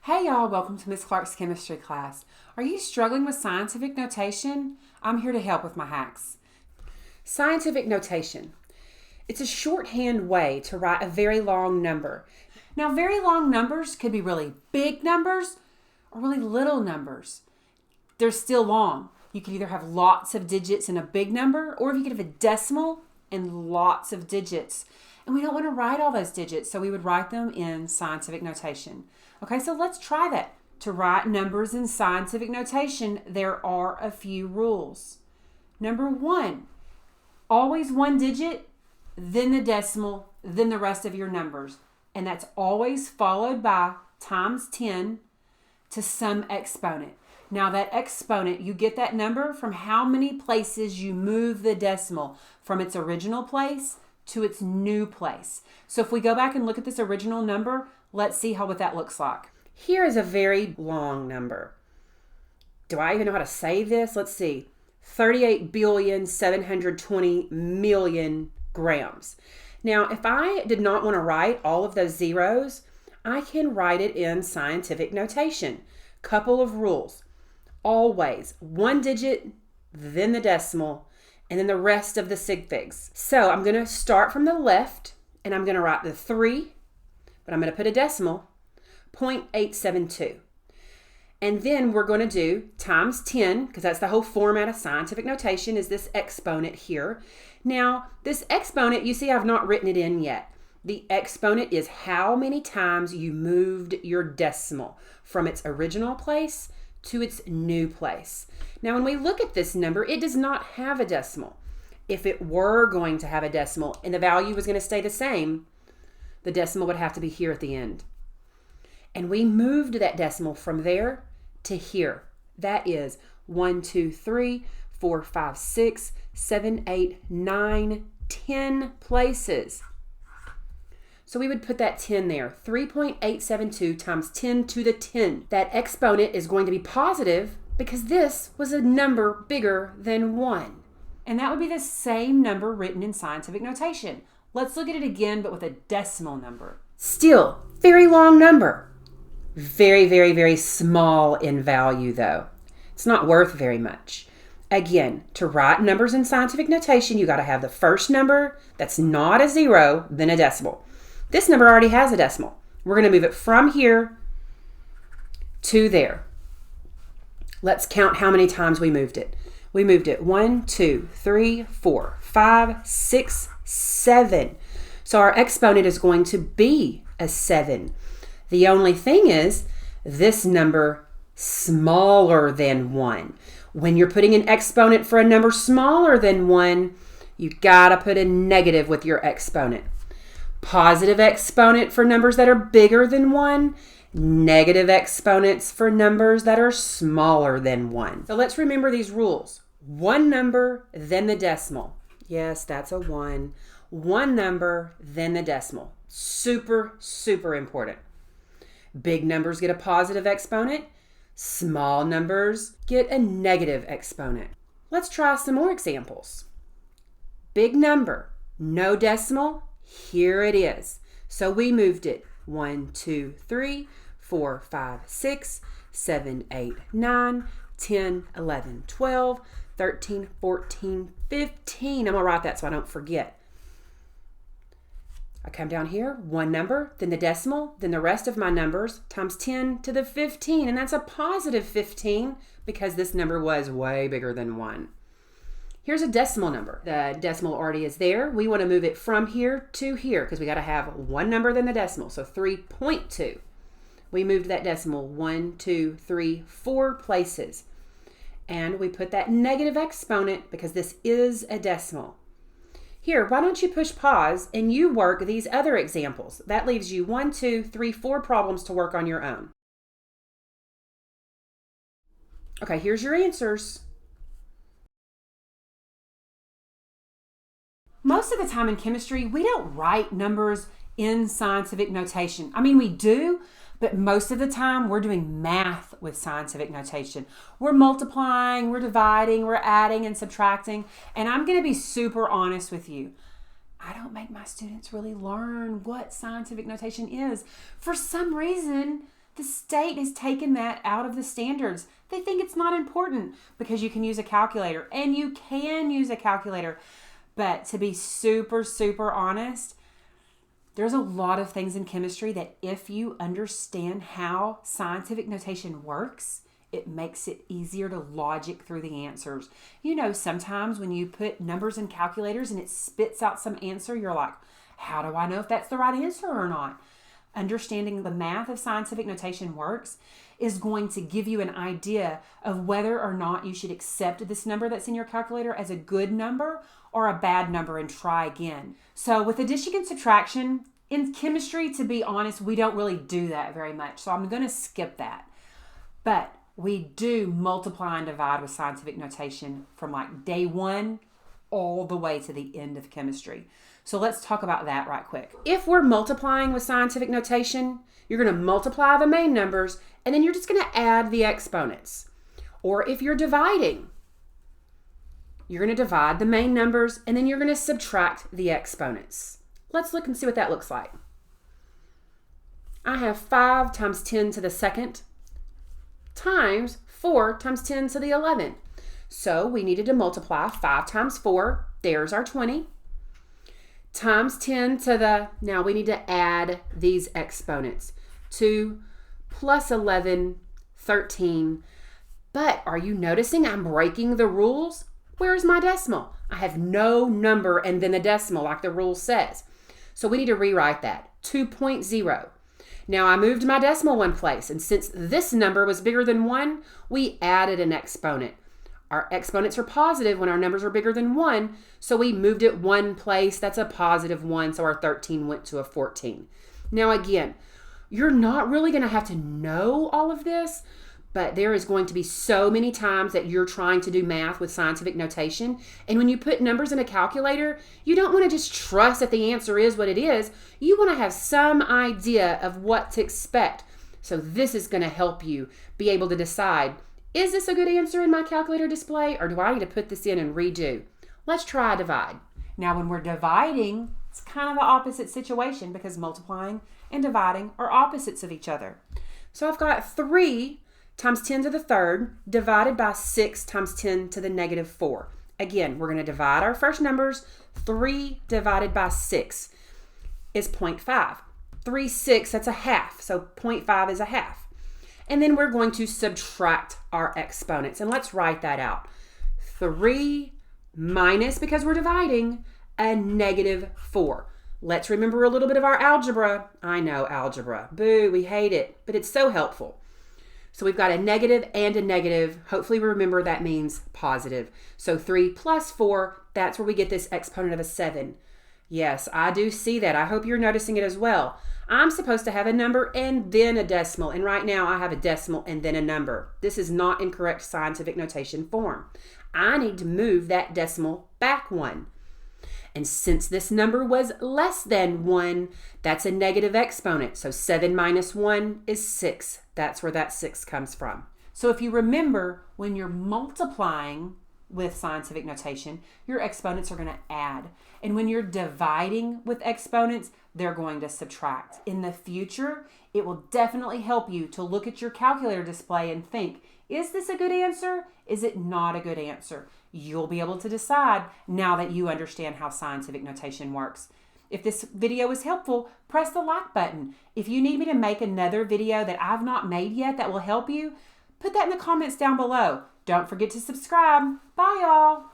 Hey y'all, welcome to Miss Clarke's chemistry class. Are you struggling with scientific notation? I'm here to help with my hacks. Scientific notation. It's a shorthand way to write a very long number. Now, very long numbers could be really big numbers or really little numbers. They're still long. You could either have lots of digits in a big number, or if you could have a decimal and lots of digits. And we don't want to write all those digits, so we would write them in scientific notation. Okay, so let's try that. To write numbers in scientific notation, there are a few rules. Number one, always one digit, then the decimal, then the rest of your numbers. And that's always followed by times 10 to some exponent. Now that exponent, you get that number from how many places you move the decimal from its original place to its new place. So if we go back and look at this original number, let's see what that looks like. Here is a very long number. Do I even know how to say this? Let's see. 38,720,000,000 grams. Now, if I did not want to write all of those zeros, I can write it in scientific notation. Couple of rules. Always one digit, then the decimal, and then the rest of the sig figs. So I'm going to start from the left, and I'm going to write the 3, but I'm going to put a decimal, 0.872. And then we're going to do times 10, because that's the whole format of scientific notation, is this exponent here. Now, this exponent, you see I've not written it in yet. The exponent is how many times you moved your decimal from its original place to its new place. Now, when we look at this number, it does not have a decimal. If it were going to have a decimal and the value was going to stay the same, the decimal would have to be here at the end. And we moved that decimal from there to here. That is 1, 2, 3, 4, 5, 6, 7, 8, 9, 10 places. So we would put that 10 there. 3.872 times 10 to the 10. That exponent is going to be positive because this was a number bigger than 1. And that would be the same number written in scientific notation. Let's look at it again, but with a decimal number. Still, very long number. Very, very, very small in value, though. It's not worth very much. Again, to write numbers in scientific notation, you got to have the first number that's not a zero, then a decimal. This number already has a decimal. We're going to move it from here to there. Let's count how many times we moved it. We moved it 1, 2, 3, 4, 5, 6, 7. So our exponent is going to be a 7. The only thing is this number smaller than 1. When you're putting an exponent for a number smaller than 1, you got to put a negative with your exponent. Positive exponent for numbers that are bigger than 1, negative exponents for numbers that are smaller than 1. So let's remember these rules. One number, then the decimal. Yes, that's a 1. One number, then the decimal. Super, super important. Big numbers get a positive exponent. Small numbers get a negative exponent. Let's try some more examples. Big number, no decimal. Here it is. So we moved it 1, 2, 3, 4, 5, 6, 7, 8, 9, 10, 11, 12, 13, 14, 15. I'm going to write that so I don't forget. I come down here, one number, then the decimal, then the rest of my numbers times 10 to the 15. And that's a positive 15 because this number was way bigger than 1. Here's a decimal number. The decimal already is there. We want to move it from here to here because we got to have one number then the decimal. So 3.2. We moved that decimal 1, 2, 3, 4 places. And we put that negative exponent because this is a decimal. Here, why don't you push pause and you work these other examples? That leaves you 1, 2, 3, 4 problems to work on your own. Okay, here's your answers. Most of the time in chemistry, we don't write numbers in scientific notation. I mean, we do, but most of the time we're doing math with scientific notation. We're multiplying, we're dividing, we're adding and subtracting. And I'm going to be super honest with you. I don't make my students really learn what scientific notation is. For some reason, The state has taken that out of the standards. They think it's not important because you can use a calculator, and you can use a calculator. But to be super, super honest, there's a lot of things in chemistry that if you understand how scientific notation works, it makes it easier to logic through the answers. You know, sometimes when you put numbers in calculators and it spits out some answer, you're like, how do I know if that's the right answer or not? Understanding the math of scientific notation works is going to give you an idea of whether or not you should accept this number that's in your calculator as a good number or a bad number and try again. So with addition and subtraction, in chemistry, to be honest, we don't really do that very much. So I'm going to skip that. But we do multiply and divide with scientific notation from like day one all the way to the end of chemistry. So let's talk about that right quick. If we're multiplying with scientific notation, you're going to multiply the main numbers and then you're just going to add the exponents. Or if you're dividing, you're going to divide the main numbers and then you're going to subtract the exponents. Let's look and see what that looks like. I have 5 times 10 to the second times 4 times 10 to the 11th. So we needed to multiply 5 times 4, there's our 20, times 10 to the, now we need to add these exponents. 2 plus 11, 13. But are you noticing I'm breaking the rules? Where's my decimal? I have no number and then a decimal like the rule says. So we need to rewrite that, 2.0. Now I moved my decimal one place, and since this number was bigger than 1, we added an exponent. Our exponents are positive when our numbers are bigger than 1, so we moved it one place. That's a positive 1, so our 13 went to a 14. Now again, you're not really going to have to know all of this, but there is going to be so many times that you're trying to do math with scientific notation, and when you put numbers in a calculator, you don't want to just trust that the answer is what it is. You want to have some idea of what to expect. So this is going to help you be able to decide, is this a good answer in my calculator display, or do I need to put this in and redo? Let's try divide. Now when we're dividing, it's kind of the opposite situation because multiplying and dividing are opposites of each other. So I've got 3 times 10 to the third divided by 6 times 10 to the negative 4. Again, we're going to divide our first numbers. 3 divided by 6 is 0.5. 3 6, that's a half. So 0.5 is a half. And then we're going to subtract our exponents. And let's write that out. 3 minus, because we're dividing, a negative 4. Let's remember a little bit of our algebra. I know algebra. Boo, we hate it, but it's so helpful. So we've got a negative and a negative. Hopefully remember that means positive. So 3 plus 4, that's where we get this exponent of a 7. Yes, I do see that. I hope you're noticing it as well. I'm supposed to have a number and then a decimal, and right now I have a decimal and then a number. This is not in correct scientific notation form. I need to move that decimal back 1. And since this number was less than 1, that's a negative exponent. So 7 minus 1 is 6. That's where that 6 comes from. So if you remember, when you're multiplying with scientific notation, your exponents are going to add. And when you're dividing with exponents, they're going to subtract. In the future, it will definitely help you to look at your calculator display and think, is this a good answer? Is it not a good answer? You'll be able to decide now that you understand how scientific notation works. If this video was helpful, press the like button. If you need me to make another video that I've not made yet that will help you, put that in the comments down below. Don't forget to subscribe. Bye, y'all.